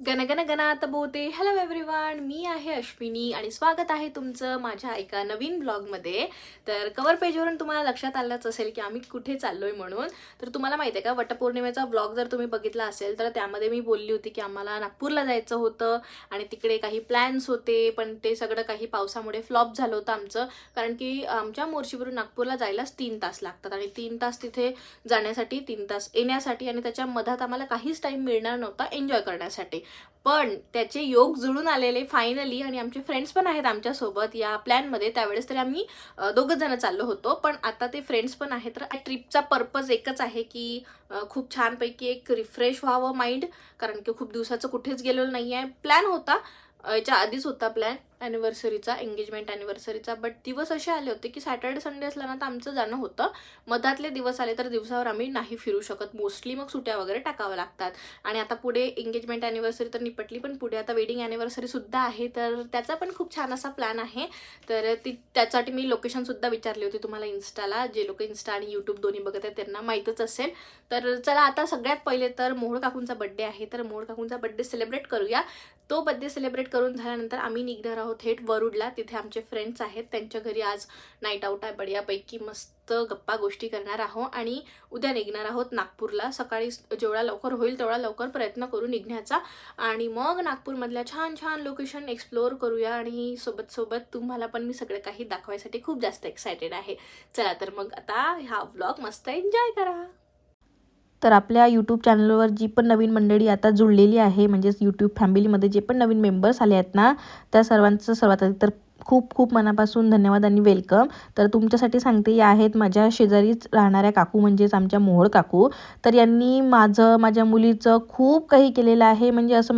गणगण गणात बोते. Hello everyone, मी आहे अश्विनी आणि स्वागत आहे तुमचं माझ्या एका नवीन ब्लॉगमध्ये. तर कवर पेजवरून तुम्हाला लक्षात आलंच असेल की आम्ही कुठे चाललोय म्हणून. तर तुम्हाला माहिती आहे का, वटपौर्णिमेचा ब्लॉग जर तुम्ही बघितला असेल तर त्यामध्ये मी बोलली होती की आम्हाला नागपूरला जायचं होतं आणि तिकडे काही प्लॅन्स होते, पण ते सगळं काही पावसामुळे फ्लॉप झालं होतं आमचं. कारण की आमच्या मोर्शीवरून नागपूरला जायलाच 3 तास लागतात आणि 3 तास तिथे जाण्यासाठी, 3 तास येण्यासाठी, आणि त्याच्या मधात आम्हाला काहीच टाईम मिळणार नव्हता एन्जॉय करण्यासाठी. पण त्याचे योग जुळून आलेले फायनली, आणि आमचे फ्रेंड्स पण आहेत आमच्यासोबत या प्लॅनमध्ये. त्यावेळेस तरी आम्ही दोघंच जण चाललो होतो, पण आता ते फ्रेंड्स पण आहेत. तर ट्रिपचा पर्पज एकच आहे की खूप छानपैकी एक रिफ्रेश व्हावं माइंड, कारण की खूप दिवसाचं कुठेच गेलेलो नाही आहे. प्लॅन होता, याच्या आधीच होता प्लॅन ॲनिव्हर्सरीचा, एंगेजमेंट ॲनिव्हर्सरीचा, बट दिवस असे आले होते की सॅटर्डे संडे असला ना तर आमचं जाणं होतं. मधातले दिवस आले तर दिवसावर आम्ही नाही फिरू शकत मोस्टली, मग सुट्या वगैरे टाकाव्या लागतात. आणि आता पुढे एंगेजमेंट ॲनिव्हर्सरी तर निपटली, पण पुढे आता वेडिंग ॲनिव्हर्सरीसुद्धा आहे, तर त्याचा पण खूप छान असा प्लॅन आहे. तर त्यासाठी मी लोकेशनसुद्धा विचारली होती तुम्हाला इन्स्टाला. जे लोक इन्स्टा आणि यूट्यूब दोन्ही बघत आहेत त्यांना माहीतच असेल. तर चला, आता सगळ्यात पहिले तर मोहोळ काकूंचा बड्डे आहे, तर मोहोळ काकूंचा बड्डे सेलिब्रेट करूया. तो बड्डे सेलिब्रेट करून झाल्यानंतर आम्ही निघणार आहोत थेट वरुडला. तिथे आमचे फ्रेंड्स आहेत, त्यांच्या घरी आज नाईट आऊट आहे, बढियापैकी मस्त गप्पा गोष्टी करणार आहोत. आणि उद्या निघणार आहोत नागपूरला. सकाळी जेवढा लवकर होईल तेवढा लवकर प्रयत्न करू निघण्याचा, आणि मग नागपूरमधल्या छान छान लोकेशन एक्सप्लोअर करूया. आणि सोबत सोबत तुम्हाला पण मी सगळं काही दाखवायसाठी खूप जास्त एक्सायटेड आहे. चला तर मग आता हा व्लॉग मस्त एन्जॉय करा. तर आपल्या यूट्यूब चॅनलवर जी पण नवीन मंडळी आता जुळलेली आहे, म्हणजेच यूट्यूब फॅमिलीमध्ये जे पण नवीन मेंबर्स आले आहेत ना, त्या सर्वांचं सर्वात आधी तर खूप खूप मनापासून धन्यवाद आणि वेलकम. तर तुमच्यासाठी सांगते, या आहेत माझ्या शेजारीच राहणाऱ्या काकू, म्हणजेच आमच्या मोहोळ काकू. तर यांनी माझ्या मुलीचं खूप काही केलेलं आहे. म्हणजे असं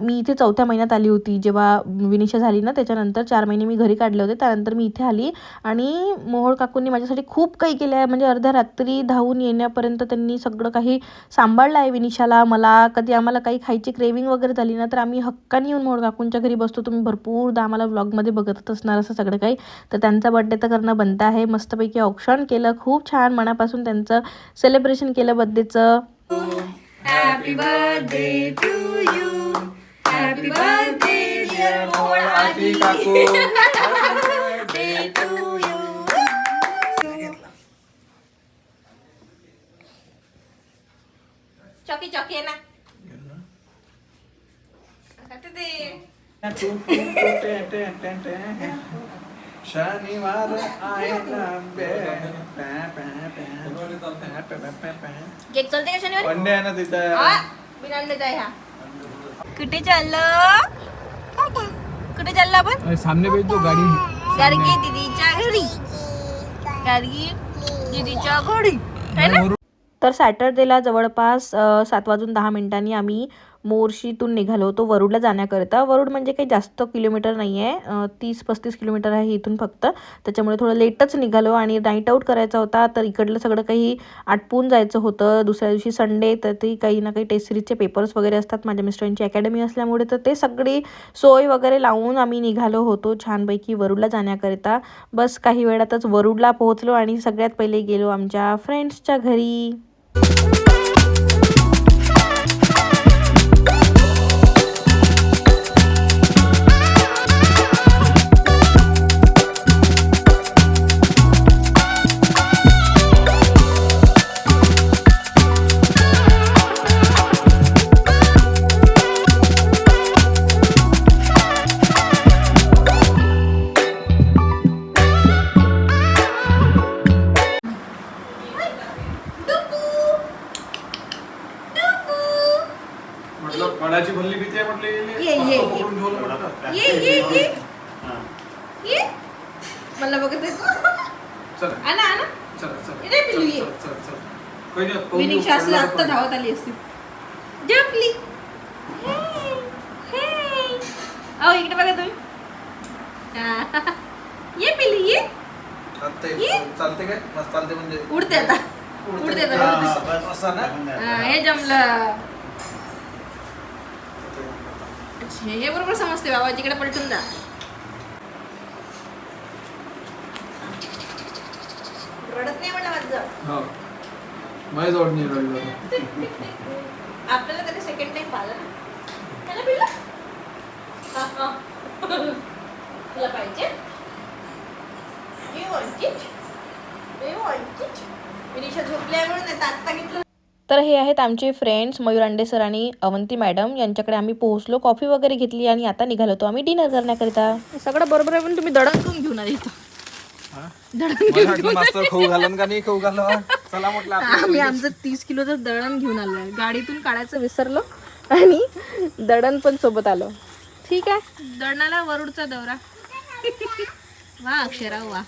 मी इथे 4थ्या महिन्यात आली होती, जेव्हा विनिशा झाली ना, त्याच्यानंतर 4 महिने मी घरी काढले होते. त्यानंतर मी इथे आली आणि मोहोळ काकूंनी माझ्यासाठी खूप काही केलं आहे. म्हणजे अर्ध्या रात्री धावून येण्यापर्यंत त्यांनी सगळं काही सांभाळलं आहे विनिशाला. मला कधी आम्हाला काही खायची क्रेविंग वगैरे झाली ना, तर आम्ही हक्काने येऊन मोहोळ काकूंच्या घरी बसतो. तुम्ही भरपूरदा आम्हाला व्लॉगमध्ये बघतच असणार असं सगळं काही. तर त्यांचा बड्डे तर करणं बनतं आहे. मस्तपैकी औक्षण केलं, खूप छान मनापासून त्यांचं सेलिब्रेशन केलं बड्डेचं. Happy birthday to you, happy birthday dear Mohol आजी काकू, बर्थडे टू यू. चॉकी चॉकी आहे ना, शनिवार आहे ना केक चलते का शनिवारी? वनडे आहे ना तिथं. बिनांडे जाय. ह्या कुठे चाललं, कुठे चाललं आपण? सामने भेज दो गाड़ी. गार्गी दीदीच्या घरी, गार्गी दीदीच्या घरी है ना. तर सॅटर्डेला जवळपास 7:10 आम्ही मोर्शीतून निघालो होतो वरुडला जाण्याकरिता. वरुड म्हणजे काही जास्त किलोमीटर नाही आहे, 30-35 किलोमीटर आहे इथून फक्त. त्याच्यामुळे थोडं लेटच निघालो आणि नाईट आऊट करायचा होता. तर इकडलं सगळं काही आटपून जायचं होतं. दुसऱ्या दिवशी संडे, तर ते काही ना काही टेस्ट सिरीजचे पेपर्स वगैरे असतात माझ्या मिस्टरांची अकॅडमी असल्यामुळे. तर ते सगळी सोय वगैरे लावून आम्ही निघालो होतो छानपैकी वरुडला जाण्याकरिता. बस काही वेळातच वरुडला पोहोचलो आणि सगळ्यात पहिले गेलो आमच्या फ्रेंड्सच्या घरी. म्हटलं फळाची भल्ली भीती आहे म्हटलं. ये मला बघत विनिशा असलं आत्ता धावत आली असती. जपली अहो, इकडे बघा तुम्ही. ये पिली, ये चालते काय? मस्त चालते म्हणजे उडते आता, उडते आता. असं ना. हे जमलं. हे बरोबर समजते बाबा, तिकडे पलटून जा. रडत नाही म्हणलं माझं. माझ्या जवळ नाही रडलं. आपल्याला कधी सेकंड टाइम पाहिलं ना. तर हे आहेत आमचे फ्रेंड्स मयूर अंडे सर आणि अवंती मॅडम. यांच्याकडे आम्ही पोहोचलो, कॉफी वगैरे घेतली आणि आता निघालो होतो आम्ही डिनर करण्याकरिता. सगळं बरोबर आहे, पण तुम्ही दडण करून घेऊन आले इथं. मास्तर खाऊ घालन का नाही खाऊ घालवा. चला म्हटलं आम्ही आमचं 30 किलोचं दळण घेऊन आलोय. गाडीतून काढायचं विसरलो आणि दळण पण सोबत आलो. ठीक आहे, दळणाला वरुडचा दौरा. वा अक्षरा वा.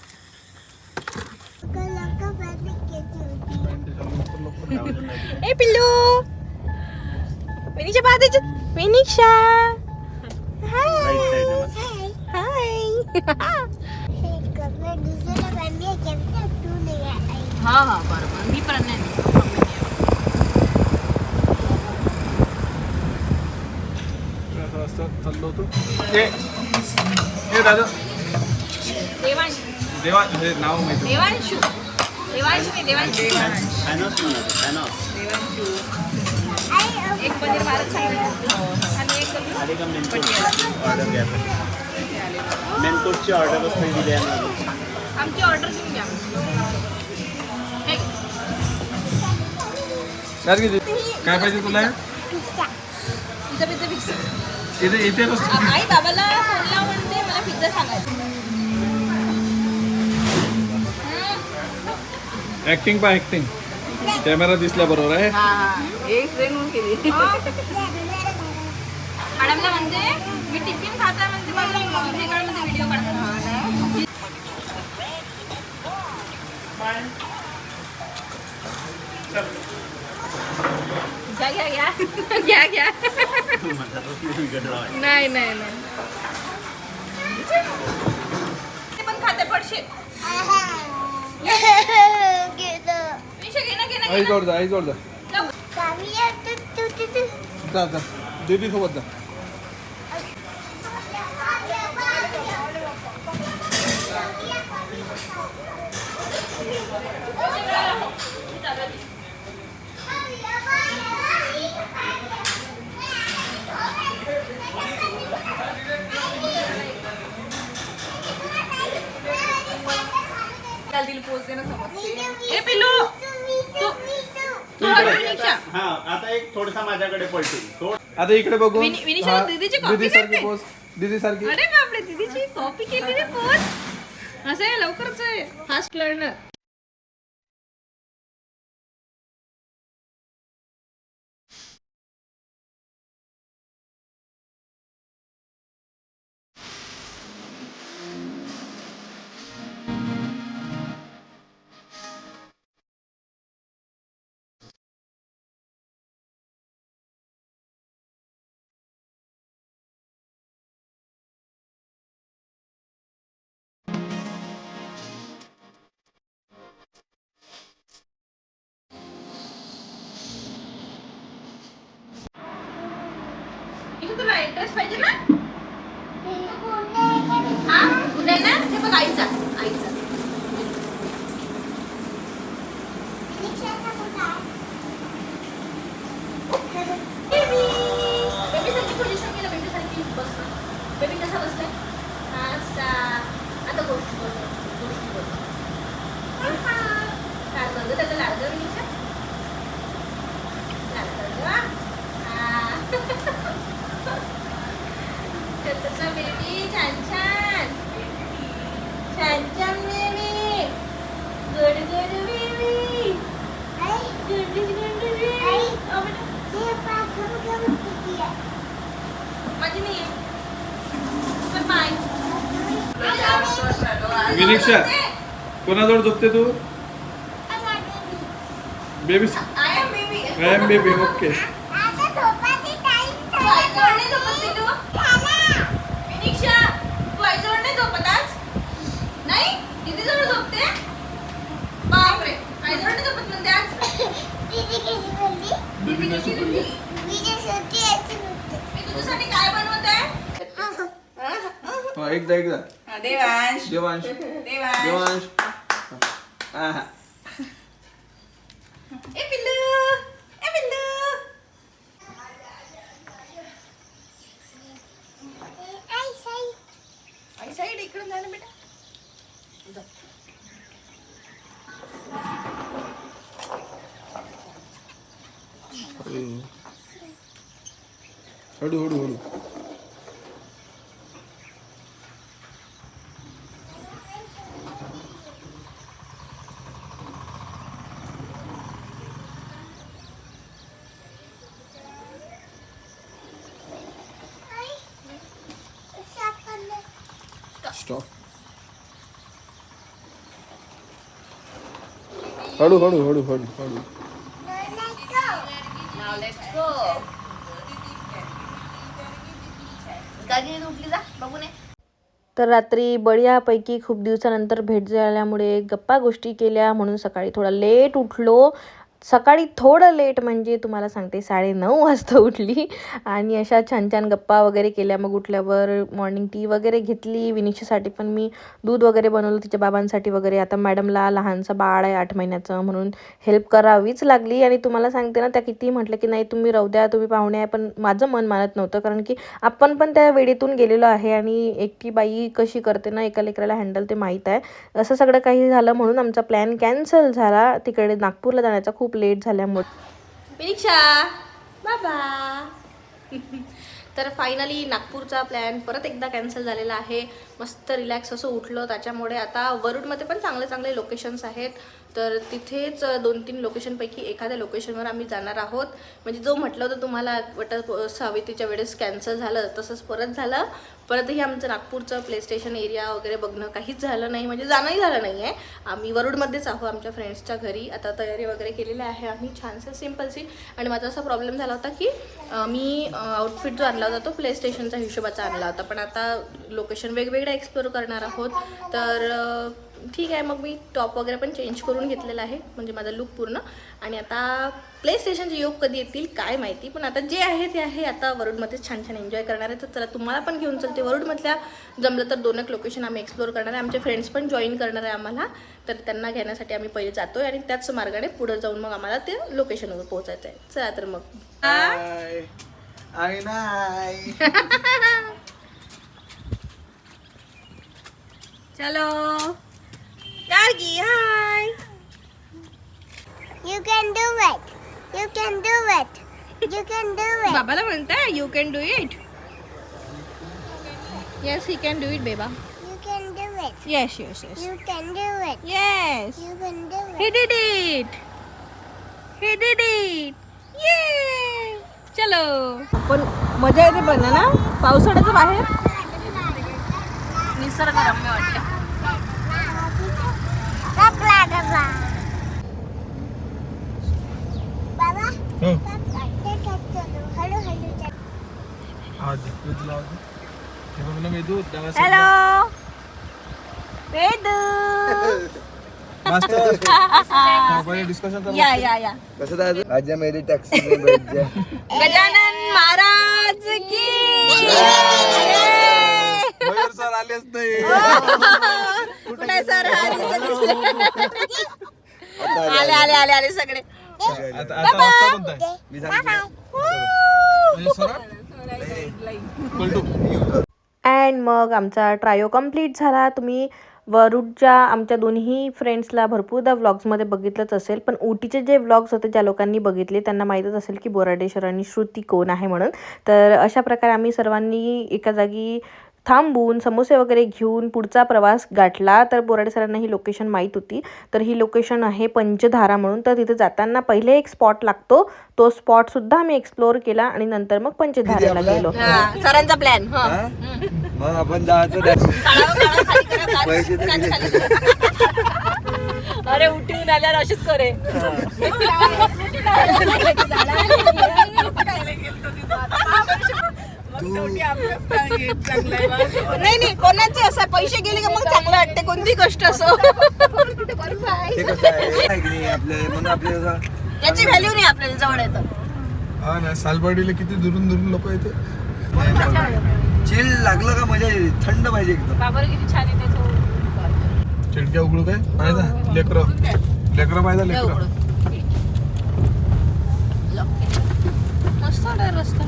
ए पिल्लू, विनीच्या पाहते विनीक्षा. हाय हाय. हा हा बरोबर, मी पण नाही. चाललो होतो. ए दादा देवांश देवान हे नाव माहिती. देवांशू देवांश नाही देवांशू. एक पनीर भारत आणि एक मेन कोर्सची ऑर्डर असते दिली आहे. आमची ऑर्डर घेऊन घ्या. काय पाहिजे तुला? Pizza pizza pizza. इथे इथे आई बाबाला फोन लाव म्हणते मला पिझ्झा सांगायचं. ऍक्टिंग पा ऍक्टिंग. कॅमेरा दिसला बरोबर आहे. एक ट्रेन होऊन केली. मॅडमला म्हणते मी टिफिन खाता म्हणते मला मध्ये व्हिडिओ काढतो. घ्या घ्या घ्या घ्या घ्या. नाही नाही नाही पण खाते पडशे. आई जोड जा आई जोड जा. जा जा दीदी सोबत जा. ए पिल्लू हा आता एक थोडासा माझ्याकडे पलटी. आता इकडे बघू. विनीशा दीदीची कॉपी दीदी सारखी करते. पोच. दीदी सारखी. अरे बापरे, दीदीची कॉपी केली रे पोस्ट. असं आहे लवकरच आहे फास्ट लर्नर. तुला ऍड्रेस पाहिजे ना? हा कुठे ना ते बघ आईचा आईचा. बेबी सारखी पोझिशन केलं. बेबी सारखी बस. बेबी कसा बसलाय? असा. आता गोष्टी बोल गोष्टी बोल. काय बघ त्याचं लाडगं विनीच्या लाडगं. तसं बेबी छान छान छान छान baby. Good good baby. Good good baby. माझी नाही बाय. विनिक्षा कोणाजवळ झोपते तू? Baby. I am baby. I am baby. Okay. तू आईजवळ नाही झोपत आज? नाही दीदीजवळ झोपते. बापरे, आईजवळ नाही झोपत म्हणते आज. दीदी कशी बोलली? मी तुझ्यासाठी काय बनवत आहे? एकदा एकदा. देवांश देवांश. देवांश. देवांश. आहा. ए पिल्लू ए पिल्लू. आई साईड इकडून जा ना बेटा. हळू हळू हळू. स्टॉप. हळू हळू हळू हळू हळू. तर रात्री बढियापैकी खूप दिवसानंतर भेट झाल्यामुळे गप्पा गोष्टी केल्या म्हणून सकाळी थोडा लेट उठलो. सकाळी थोडं लेट म्हणजे तुम्हाला सांगते 9:30 वाजता उठली आणि अशा छान छान गप्पा वगैरे केल्या. मग उठल्यावर मॉर्निंग टी वगैरे घेतली. विनिशासाठी पण मी दूध वगैरे बनवलं तिच्या बाबांसाठी वगैरे. आता मॅडमला लहानचं बाळ आहे 8 महिन्याचं म्हणून हेल्प करावीच लागली. आणि तुम्हाला सांगते ना, त्या किती म्हटलं की नाही तुम्ही राहू द्या, तुम्ही पाहुणे आहे, पण माझं मन मानत नव्हतं. कारण की आपण पण त्या वेळेतून गेलेलो आहे आणि एकटी बाई कशी करते ना एका लेकराला हँडल ते माहीत आहे. असं सगळं काही झालं म्हणून आमचा प्लॅन कॅन्सल झाला तिकडे नागपूरला जाण्याचा, खूप लेट झाल्यामुळे. विनिक्षा बाबा. तर फायनली नागपूरचा प्लॅन परत एकदा कॅन्सल झालेला आहे. मस्त रिलॅक्स असं उठलं. त्याच्यामुळे आता वरुडमध्ये पण चांगले चांगले लोकेशन्स आहेत, तर तिथेच 2-3 लोकेशनपैकी एखाद्या लोकेशनवर आम्ही जाणार आहोत. म्हणजे जो म्हटलं होतं तुम्हाला सावित्रीच्या वेळेस कॅन्सल झालं तसंच परत झालं. परतही आमचं नागपूरचं प्ले स्टेशन एरिया वगैरे बघणं काहीच झालं नाही, म्हणजे जाणंही झालं नाही आहे. आम्ही वरुडमध्येच आहोत आमच्या फ्रेंड्सच्या घरी. आता तयारी वगैरे केलेली आहे आम्ही छानसं सिम्पलशी. आणि माझा असा प्रॉब्लेम झाला होता की मी आउटफिट जो आणला होता तो प्ले स्टेशनच्या हिशोबाचा आणला होता, पण आता लोकेशन वेगवेगळ्या एक्सप्लोर करणार आहोत. तर ठीक आहे, मग मी टॉप वगैरे पण चेंज करून घेतलेला आहे, म्हणजे माझा लुक पूर्ण. आणि आता प्ले स्टेशनचे योग कधी येतील काय माहिती, पण आता जे आहे ते आहे. आता वरुडमध्ये छान छान एन्जॉय करणार आहे. तर चला तुम्हाला पण घेऊन चलते वरुडमधल्या. जमलं तर 2 लोकेशन आम्ही एक्सप्लोर करणार आहे. आमचे फ्रेंड्स पण जॉईन करणार आहे आम्हाला, तर त्यांना घेण्यासाठी आम्ही पहिले जातो आहे आणि त्याच मार्गाने पुढे जाऊन मग आम्हाला ते लोकेशनवर पोहोचायचं आहे. चला तर मग चलो गार्गी. हाय. You can do it. You can do it. You can do it. बाबाला म्हणताय you can do it. Yes he can do it बेबा. You can do it. Yes yes yes You can do it. Yes. You can do it. He did it. He did it. ये. चलो. पण मजा येते पण ना पावसाळ्याचं बाहेर. निसर्गरम्य वाटतं. Gabla, gabla. Baba, हं. take it to hello, hello. आज दूध लाव. हे बघ ना मी दूध डावाचं. हॅलो वेदू. मास्टर पहिले डिस्कशन करू. या आजा मेरी टैक्सी में बैठ जा. गजानन महाराज की मयूर सर आलेच नाही. कुठे सर आले आले आले आले सगळे. आता वाजता कोणता आहे? मी सांगितलं म्हणजे सरळ? पलटू. अँड मग आमचा ट्रायो कंप्लीट झाला. तुम्ही वरुडच्या आमच्या दोन्ही फ्रेंड्सला भरपूरदा व्लॉग्समध्ये बघितलंच असेल, पण उटीचे जे व्लॉग्स होते ज्या लोकांनी बघितले त्यांना माहीतच असेल की बोराडेश्वर आणि श्रुती कोण आहे म्हणून. तर अशा प्रकारे आम्ही सर्वांनी एका जागी थांबून समोसे वगैरे घेऊन पुढचा प्रवास गाठला. तर बोराडे सरांना ही लोकेशन माहीत होती. तर ही लोकेशन आहे पंचधारा म्हणून. तर तिथे जाताना पहिले एक स्पॉट लागतो, तो स्पॉटसुद्धा आम्ही एक्सप्लोअर केला आणि नंतर मग पंचधारेला गेलो. सरांचा प्लॅन. मग आपण जायचं पैसे तर दिले. अरे उठून आल्यावर अशीच करे. नाही कोणाचे असं पैसे गेले का मग चांगलं वाटते कोणती गोष्ट असो. ते कसं आहे की नाही आपल्या म्हणून आपल्या याची व्हॅल्यू नाही आपल्याला जवळ येतं. हा ना, सालबर्डीला किती दुरून दुरून लोक येते. चिल लागलं का मजा येते. थंड पाहिजे एकदम. बाबर किती छान येते तो. खिडक्या उघडू काय पाहिजे लेकरं पाहिजे लेकरं. मस्त रस्ता.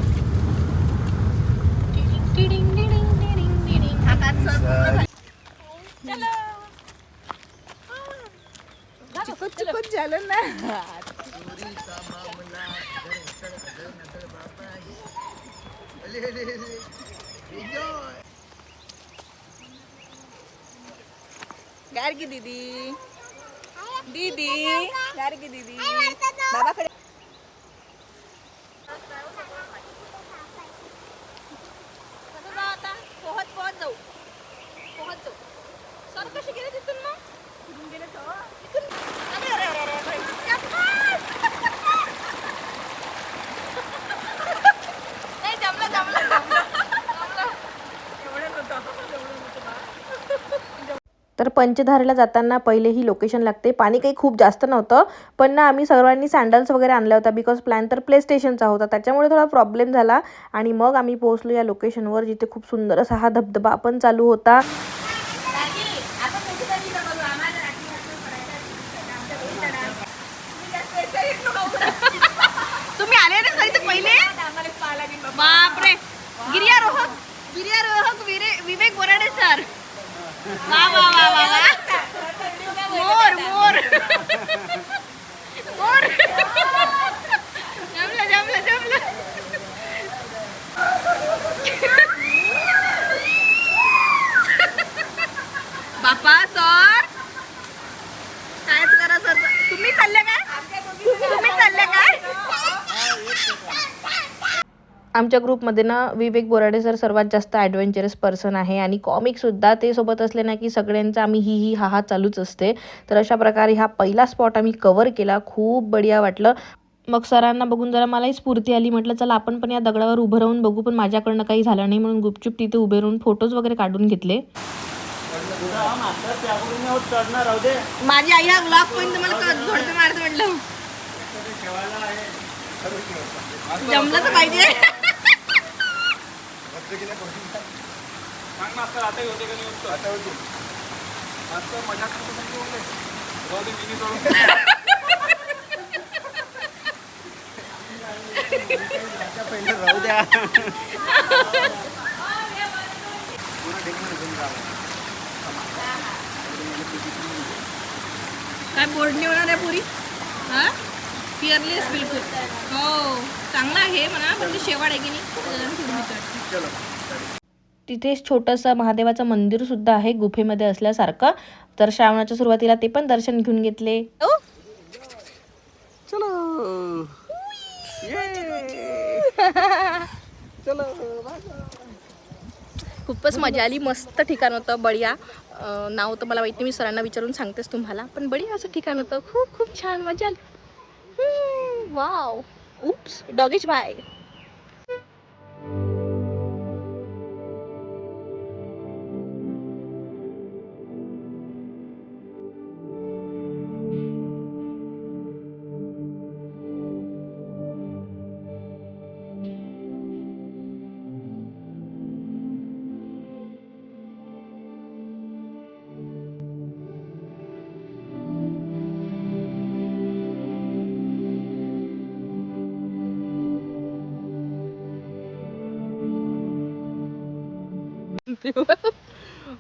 चिकट झालं ना. गार्गी दीदी दीदी गार्गी दीदी बाबाकडे कसं जाऊ आता पोहत जाऊ सर कशी गेले तिथून मग कुठून गेले अरे अरे अरे अरे नाही जमलं तर पंचधारेला जाताना पहिले ही लोकेशन लागते. पाणी काही खूप जास्त नव्हतं, पण ना आम्ही सर्वांनी सँडल्स वगैरे आणल्या होत्या बिकॉज प्लॅन तर प्ले स्टेशनचा होता, त्याच्यामुळे थोडा प्रॉब्लेम झाला. आणि मग आम्ही पोहोचलो या लोकेशनवर जिथे खूप सुंदर असा हा धबधबा पण चालू होता. तुम्ही आले ना सर पहिले बापरे गिर्यारोहक विवेक बोराडे सर वा वा वा वा वा मोर मोर मोर जमलं बापा सर कायच करा सर तुम्ही चालले काय आमच्या ग्रुपमध्ये ना विवेक बोराडे सर सर्वात जास्त ॲडव्हेंचरस पर्सन आहे आणि कॉमिकसुद्धा ते सोबत असले ना की सगळ्यांचा आम्ही ही हा चालूच असते. तर अशा प्रकारे हा पहिला स्पॉट आम्ही कवर केला. खूप बढिया वाटलं. मग सरांना बघून जरा मलाही स्फूर्ती आली. म्हटलं चला आपण पण या दगडावर उभं राहून बघू, पण माझ्याकडनं काही झालं नाही म्हणून गुपचूप तिथे उभे राहून फोटोज वगैरे काढून घेतले. माझी आई हा ब्लॉग पण तुम्हाला झोडपे मारते म्हटलं जमलं तर पाहिजे. राहू द्या. काय बोर्डने होणार आहे पुरी हा फिअरलेस बिलकुल हो चांगला आहे म्हणा पण ते शेवाळ आहे की नाही. तिथेच छोटंसं महादेवाचं मंदिर सुद्धा आहे गुफेमध्ये असल्यासारखं. तर श्रावणाच्या सुरुवातीला ते पण दर्शन घेऊन घेतले. खूपच मजा आली. मस्त ठिकाण होतं. बढिया नाव तर मला माहिती नाही, मी सरांना विचारून सांगतेस तुम्हाला, पण बढिया असं ठिकाण होतं. खूप खूप छान मजा आली. Wow oops doggies bye.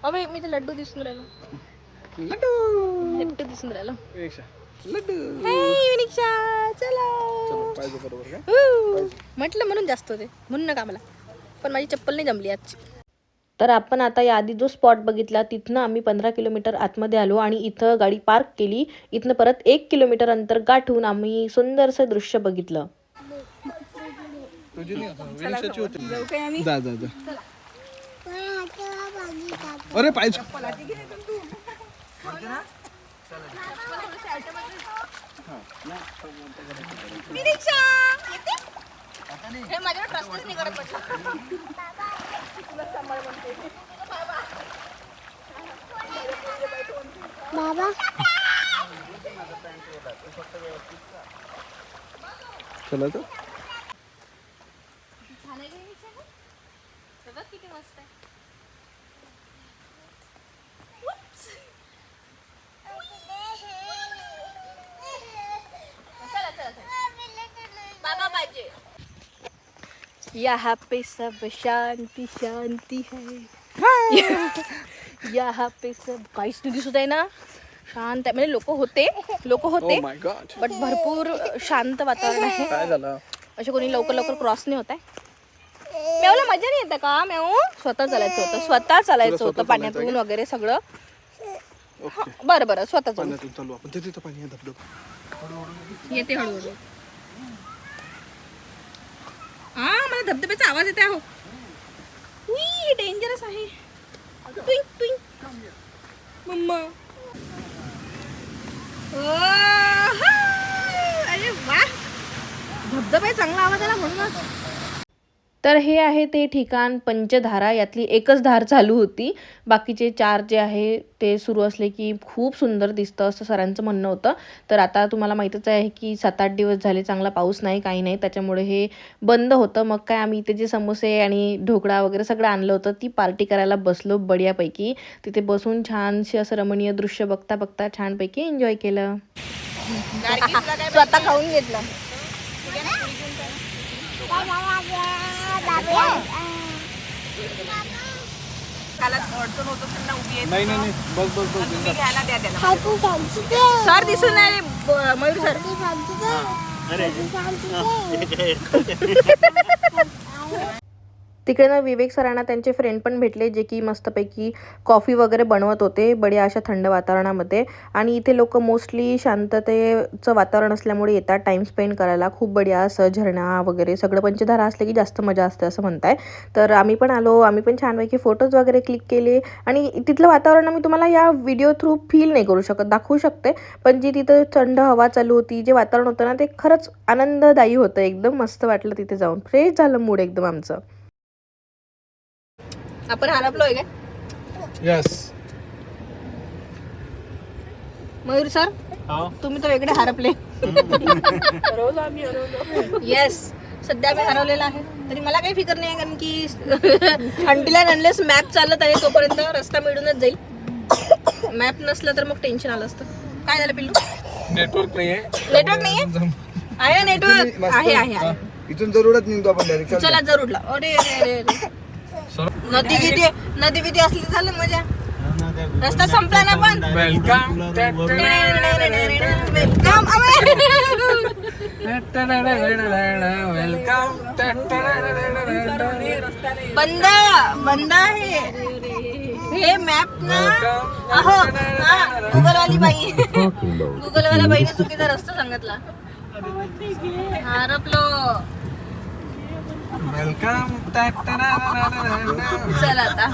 अबे मी तर लड्डू दिसून राहिलो. लड्डू दिसून राहिलो. चला म्हटलं म्हणून जास्त होते म्हणून नका मला, पण माझी चप्पल नाही जमली आज. तर आपण आता याआधी जो स्पॉट बघितला तिथनं आम्ही 15 किलोमीटर आतमध्ये आलो आणि इथं गाडी पार्क केली. इथनं परत 1 किलोमीटर अंतर गाठून आम्ही सुंदरसं दृश्य बघितलं. अरे पाय माझ्यावर ट्रस्टच नाही करत म्हटलं. बाबा चला तर किती मस्त आहे. बाबा पाहिजे. यहाँ पे सब शांती शांती है. यहाँ पे सब काहीच नाही दिसत आहे ना. शांत आहे म्हणजे लोक होते बट भरपूर शांत वातावरण आहे. काय झालं असे कोणी लवकर क्रॉस नाही होत आहे. मेवला मजा नाही येतं का मेव? स्वतः चालायचं होतं पाण्यातून वगैरे सगळं. बरं बरं स्वतः चालू. पाण्यातून चालू आपण तिथे पाणी आहे धबधबा. येते हळूहळू. हा मला धबधब्याचा आवाज येते. हो डेंजरस आहे. ट्विंक ट्विंक मम्मा. अरे वा धबधबा चांगला आवाज आला म्हणूनच. तर हे आहे ते ठिकाण पंचधारा. यातली एकच धार चालू होती, बाकीचे 4 जे आहे ते सुरू असले की खूप सुंदर दिसतं असं सरांचं म्हणणं होतं. तर आता तुम्हाला माहीतच आहे की 7-8 दिवस झाले चांगला पाऊस नाही काही नाही, त्याच्यामुळे हे बंद होतं. मग काय आम्ही इथे जे समोसे आणि ढोकळा वगैरे सगळं आणलं होतं ती पार्टी करायला बसलो बढियापैकी. तिथे बसून छानसे असं रमणीय दृश्य बघता बघता छानपैकी एन्जॉय केलं. स्वतः खाऊन घेतलं. नाही बस सर दिसून नाही मयूर सर. तिकडे ना विवेक सरांना त्यांचे फ्रेंड पण भेटले, जे की मस्तपैकी कॉफी वगैरे बनवत होते बढिया अशा थंड वातावरणामध्ये. आणि इथे लोक मोस्टली शांततेचं वातावरण असल्यामुळे येतात टाईम स्पेंड करायला. खूप बढिया असं झरणा वगैरे सगळं पंचधारा असले की जास्त मजा असते असं म्हणताय. तर आम्ही पण आलो, आम्ही पण छानपैकी फोटोज वगैरे क्लिक केले. आणि तिथलं वातावरण मी तुम्हाला या व्हिडिओ थ्रू फील नाही करू शकत, दाखवू शकते, पण जी तिथं थंड हवा चालू होती, जे वातावरण होतं ना ते खरंच आनंददायी होतं. एकदम मस्त वाटलं तिथे जाऊन, फ्रेश झालं मूड एकदम आमचं. आपण हरपलोय का यस मयूर सर? तुम्ही तर वेगळे हरपले. येस सध्या मी हरवलेला आहे, तरी मला काही फिकर नाही, कारण की हंटीला अनलेस मॅप चालत आहे तोपर्यंत रस्ता मिळूनच जाईल. मॅप नसलं तर मग टेन्शन आलं असतं. काय झालं पिल्लू? नेटवर्क नाही आहे. नेटवर्क नाहीये? आहे नेटवर्क आहे आहे. इथून जरूरच निघतो आपण डायरेक्ट. चला जरूरला. अरे अरे अरे नदी बिदी असली तर झालं मजा. रस्ता संपला ना पण. वेलकम बंद बंद आहे हे मॅप ना. अहो गुगलवाली बाईने चुकीचा रस्ता सांगितला. हरपलो. वेलकम. चला आता.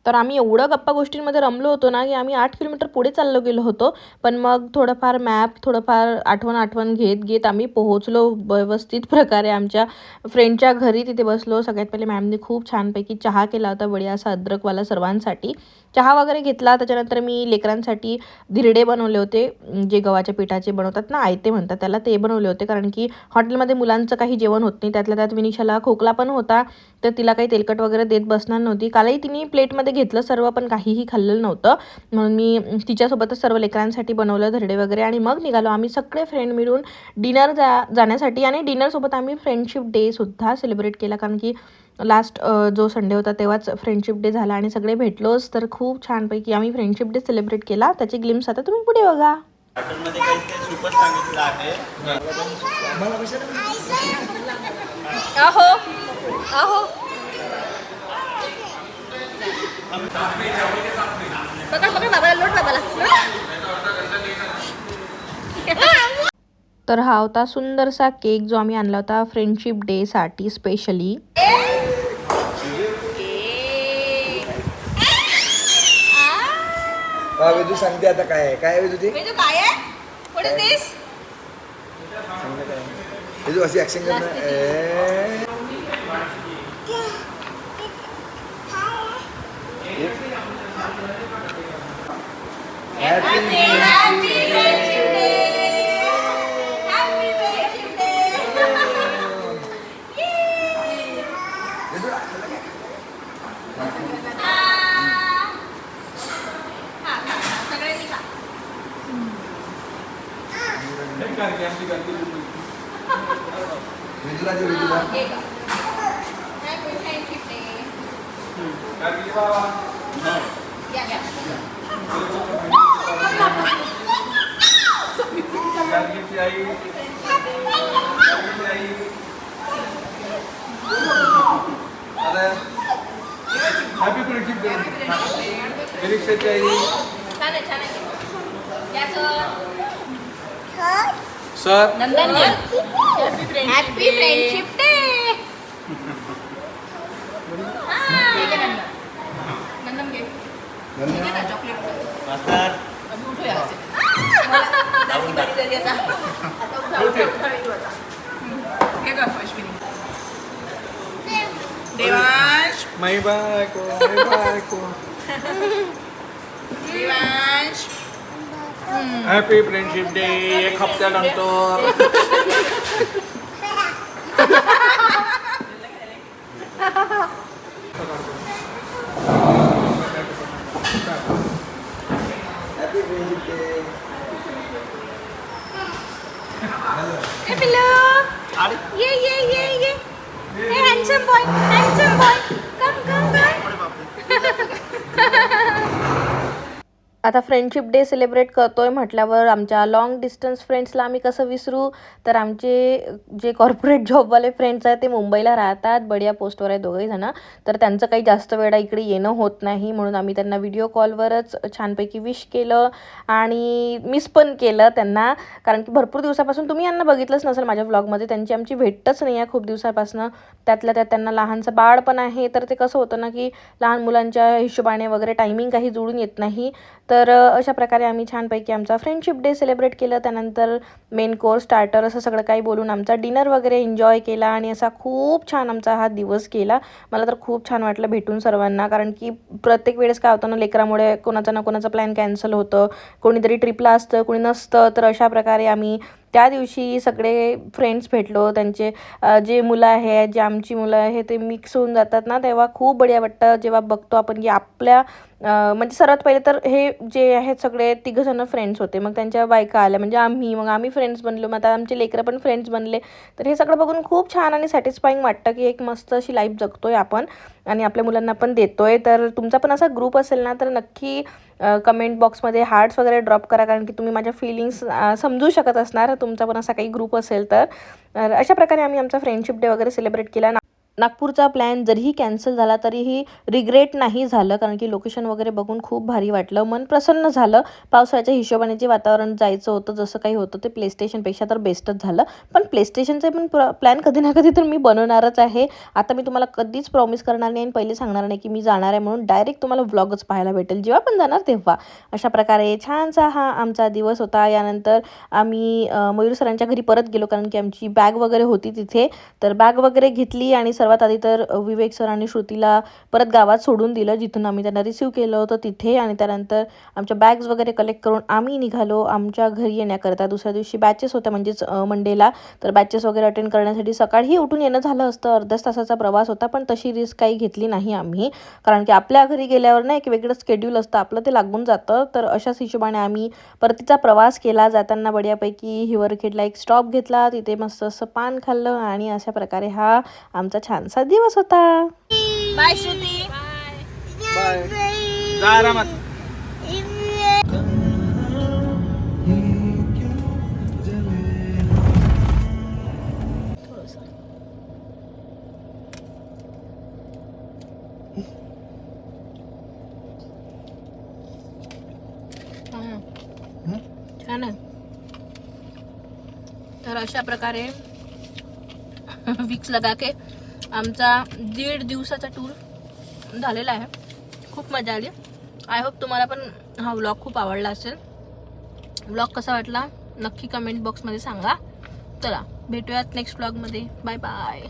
तर आम्ही एवढं गप्पा गोष्टींमध्ये रमलो होतो ना की आम्ही 8 किलोमीटर पुढे चाललो गेलो होतो. पण मग थोडंफार मॅप थोडंफार आठवण घेत आम्ही पोहोचलो व्यवस्थित प्रकारे आमच्या फ्रेंडच्या घरी. तिथे बसलो. सगळ्यात पहिले मॅमने खूप छानपैकी चहा केला होता बढिया असा अद्रकवाला सर्वांसाठी. चहा वगैरे घेतला. त्याच्यानंतर मी लेकरांसाठी धिरडे बनवले होते, जे गव्हाच्या पिठाचे बनवतात ना, आयते म्हणतात त्याला, ते बनवले होते. कारण की हॉटेलमध्ये मुलांचं काही जेवण होत नाही, त्यातल्या त्यात विनिशाला खोकला पण होता, तर तिला काही तेलकट वगैरे देत बसणार नव्हती. कालही तिने प्लेटमध्ये घेतलं सर्व, पण काहीही खाल्लेलं नव्हतं, म्हणून मी तिच्यासोबतच सर्व लेकरांसाठी बनवलं धिरडे वगैरे. आणि मग निघालो आम्ही सगळे फ्रेंड मिळून डिनर जाण्यासाठी. आणि डिनरसोबत आम्ही फ्रेंडशिप डे सुद्धा सेलिब्रेट केला, कारण की लास्ट जो संडे होता तेव्हाच फ्रेंडशिप डे झाला आणि सगळे भेटलोच. तर खूप छानपैकी आम्ही फ्रेंडशिप डे सेलिब्रेट केला. त्याची ग्लिम्स आता तुम्ही पुढे बघा. हॉटेलमध्ये काही सुपर सांगितलं आहे. अहो अहो बघा बाबाला लोट बाबाला. तर हा होता सुंदरसा केक जो आम्ही आणला होता फ्रेंडशिप डे साठी स्पेशली. वेदू सांगते आता काय आहे. काय वेदू ते काय आहे? What is this? वेदू अशी ऍक्शन करणार. हॅपी फ्रेंडशिप डे निरीक्षाची आई छान आहे छान आहे sir Nandan happy friendship day Nandan घे चॉकलेट मास्तर अभी उठो यहाँ से दादी बड़ी जल्दी आता हे का अश्विनी देवांश माई बायको देवांश हॅपी फ्रेंडशिप डे एक हप्त्यानंतर Hey, Pillow. Yeah. Hey, handsome boy. Come. आता फ्रेंडशिप डे सेलिब्रेट करतोय म्हटल्यावर आमच्या लॉंग डिस्टन्स फ्रेंड्सला आम्ही कसं विसरू. तर आमचे जे कॉर्पोरेट जॉबवाले फ्रेंड्स आहेत ते मुंबईला राहतात, बढिया पोस्टवर आहे दोघंही जण. तर त्यांचं काही जास्त वेळा इकडे येणं होत नाही, म्हणून आम्ही त्यांना व्हिडिओ कॉलवरच छानपैकी विश केलं आणि मिस पण केलं त्यांना. कारण की भरपूर दिवसापासून तुम्ही यांना बघितलंच नसेल माझ्या व्लॉगमध्ये, त्यांची आमची भेटच नाही आहे खूप दिवसापासून. त्यातल्या त्यात त्यांना लहानचं बाळ पण आहे. तर ते कसं होतं ना की लहान मुलांच्या हिशोबाने वगैरे टायमिंग काही जुळून येत नाही. तर अशा प्रकारे आम्ही छानपैकी आमचा फ्रेंडशिप डे सेलिब्रेट केलं. त्यानंतर मेन कोर्स, स्टार्टर असं सगळं काही बोलून आमचा डिनर वगैरे एन्जॉय केला आणि असा खूप छान आमचा हा दिवस गेला. मला तर खूप छान वाटलं भेटून सर्वांना. कारण की प्रत्येक वेळेस काय होतं ना, लेकरामुळे कोणाचा ना कोणाचा प्लॅन कॅन्सल होतं, कोणीतरी ट्रिपला असतं, कोणी नसतं. तर अशा प्रकारे आम्ही त्या दिवशी सगळे फ्रेंड्स भेटलो. त्यांचे जे मुलं आहे, जे आमची मुलं आहे ते मिक्स होऊन जातात ना, तेव्हा खूप बढिया वाटतं जेव्हा बघतो आपण की आपल्या म्हणजे सर्वात पहिले तर हे जे आहेत सगळे तिघंजणं फ्रेंड्स होते, मग त्यांच्या बायका आल्या म्हणजे आम्ही फ्रेंड्स बनलो, मग आता आमचे लेकरं पण फ्रेंड्स बनले. तर हे सगळं बघून खूप छान आणि सॅटिस्फाईंग वाटतं की एक मस्त अशी लाईफ जगतोय आपण आणि आपल्या मुलांना पण देतोय. तर तुमचा पण असा ग्रुप असेल ना तर नक्की कमेंट बॉक्समध्ये हार्ट्स वगैरे ड्रॉप करा, कारण की तुम्ही माझ्या फिलिंग्स समजू शकत असणार, तुमचा पण असा काही ग्रुप असेल तर. अशा प्रकारे आम्ही आमचा फ्रेंडशिप डे वगैरे सेलिब्रेट केला. नागपूरचा प्लॅन जरीही कॅन्सल झाला तरीही रिग्रेट नाही झालं, कारण की लोकेशन वगैरे बघून खूप भारी वाटलं, मन प्रसन्न झालं. पावसाळ्याच्या हिशोबाने जे वातावरण जायचं होतं, जसं काही होतं ते प्ले स्टेशनपेक्षा तर बेस्टच झालं. पण प्ले स्टेशनचे पण प्लॅन कधी ना कधी तर मी बनवणारच आहे. आता मी तुम्हाला कधीच प्रॉमिस करणार नाही आणि पहिले सांगणार नाही की मी जाणार आहे म्हणून. डायरेक्ट तुम्हाला व्लॉगच पाहायला भेटेल जेव्हा पण जाणार तेव्हा. अशा प्रकारे छानसा हा आमचा दिवस होता. यानंतर आम्ही मयूर सरांच्या घरी परत गेलो, कारण की आमची बॅग वगैरे होती तिथे. तर बॅग वगैरे घेतली आणि सर्वात आधी तर विवेक सर आणि श्रुतीला परत गावात सोडून दिलं, जिथून आम्ही त्यांना रिसीव केलं होतं तिथे. आणि त्यानंतर आमच्या बॅग्स वगैरे कलेक्ट करून आम्ही निघालो आमच्या घरी येण्याकरता. दुसऱ्या दिवशी बॅचेस होत्या म्हणजेच मंडेला. तर बॅचेस वगैरे अटेंड करण्यासाठी सकाळी उठून येणं झालं असतं. अर्ध्याच तासाचा प्रवास होता, पण तशी रिस्क काही घेतली नाही आम्ही, कारण की आपल्या घरी गेल्यावर ना एक वेगळं शेड्यूल असतं आपलं, ते लागून जातं. तर अशाच हिशोबाने आम्ही परतीचा प्रवास केला. जाताना बढियापैकी हिवरखेडला एक स्टॉप घेतला, तिथे मस्त असं पान खाल्लं आणि अशा प्रकारे हा आमचा छानसा दिवस होता. बाय श्रुती. बाय, जा आरामात. छान आहे. तर अशा प्रकारे विक्स लगा के आमचा 1.5 दिवसाचा टूर झालेला आहे. खूप मजा आली. आय होप तुम्हाला पण हा व्लॉग खूप आवडला असेल. व्लॉग कसा वाटला नक्की कमेंट बॉक्समध्ये सांगा. चला भेटूयात नेक्स्ट व्लॉगमध्ये. Bye bye.